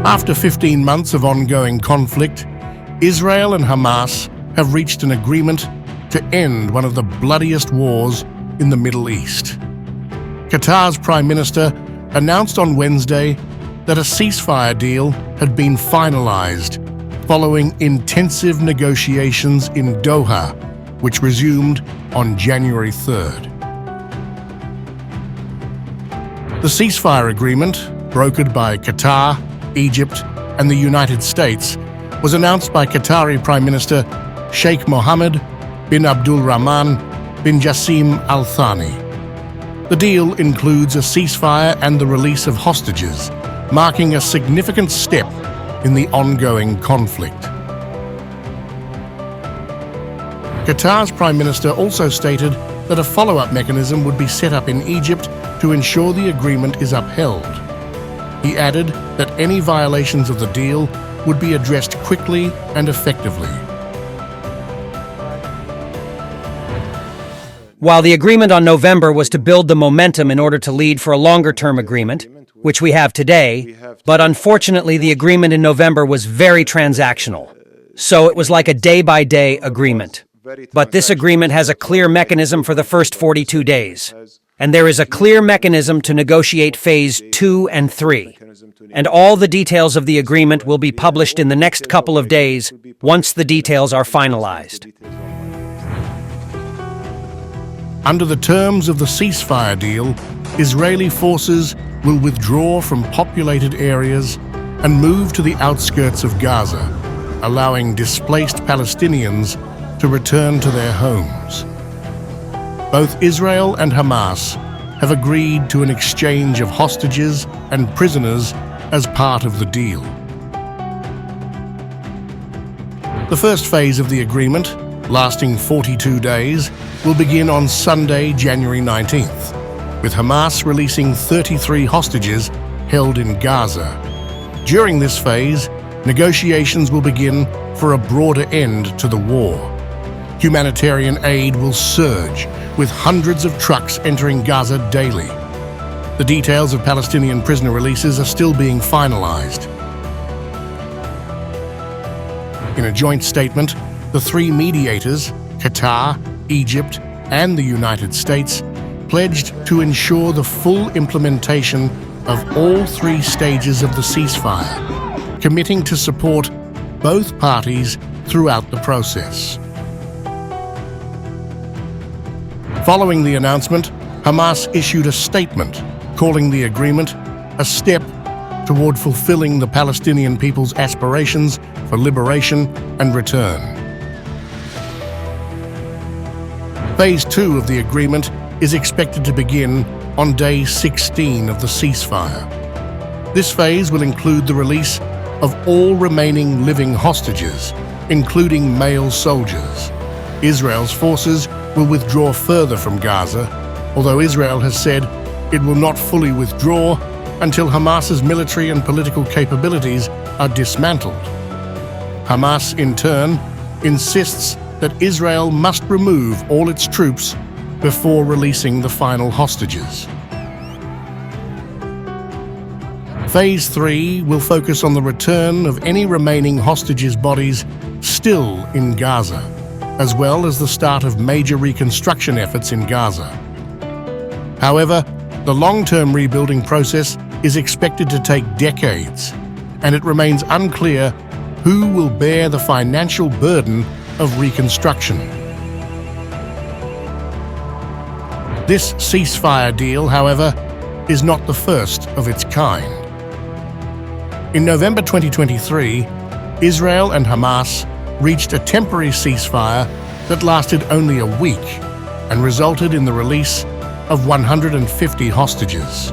After 15 months of ongoing conflict, Israel and Hamas have reached an agreement to end one of the bloodiest wars in the Middle East. Qatar's Prime Minister announced on Wednesday that a ceasefire deal had been finalized following intensive negotiations in Doha, which resumed on January 3rd. The ceasefire agreement, brokered by Qatar, Egypt, and the United States, was announced by Qatari Prime Minister Sheikh Mohammed bin Abdulrahman bin Jassim Thani. The deal includes a ceasefire and the release of hostages, marking a significant step in the ongoing conflict. Qatar's Prime Minister also stated that a follow-up mechanism would be set up in Egypt to ensure the agreement is upheld. He added that any violations of the deal would be addressed quickly and effectively. While the agreement on November was to build the momentum in order to lead for a longer-term agreement, which we have today, but unfortunately the agreement in November was very transactional. So it was like a day-by-day agreement. But this agreement has a clear mechanism for the first 42 days. And there is a clear mechanism to negotiate Phase 2 and 3. And all the details of the agreement will be published in the next couple of days once the details are finalized. Under the terms of the ceasefire deal, Israeli forces will withdraw from populated areas and move to the outskirts of Gaza, allowing displaced Palestinians to return to their homes. Both Israel and Hamas have agreed to an exchange of hostages and prisoners as part of the deal. The first phase of the agreement, lasting 42 days, will begin on Sunday, January 19th, with Hamas releasing 33 hostages held in Gaza. During this phase, negotiations will begin for a broader end to the war. Humanitarian aid will surge, with hundreds of trucks entering Gaza daily. The details of Palestinian prisoner releases are still being finalized. In a joint statement, the three mediators, Qatar, Egypt, and the United States, pledged to ensure the full implementation of all three stages of the ceasefire, committing to support both parties throughout the process. Following the announcement, Hamas issued a statement calling the agreement a step toward fulfilling the Palestinian people's aspirations for liberation and return. Phase 2 of the agreement is expected to begin on day 16 of the ceasefire. This phase will include the release of all remaining living hostages, including male soldiers. Israel's forces will withdraw further from Gaza, although Israel has said it will not fully withdraw until Hamas's military and political capabilities are dismantled. Hamas, in turn, insists that Israel must remove all its troops before releasing the final hostages. Phase 3 will focus on the return of any remaining hostages' bodies still in Gaza, as well as the start of major reconstruction efforts in Gaza. However, the long-term rebuilding process is expected to take decades, and it remains unclear who will bear the financial burden of reconstruction. This ceasefire deal, however, is not the first of its kind. In November 2023, Israel and Hamas reached a temporary ceasefire that lasted only a week and resulted in the release of 150 hostages.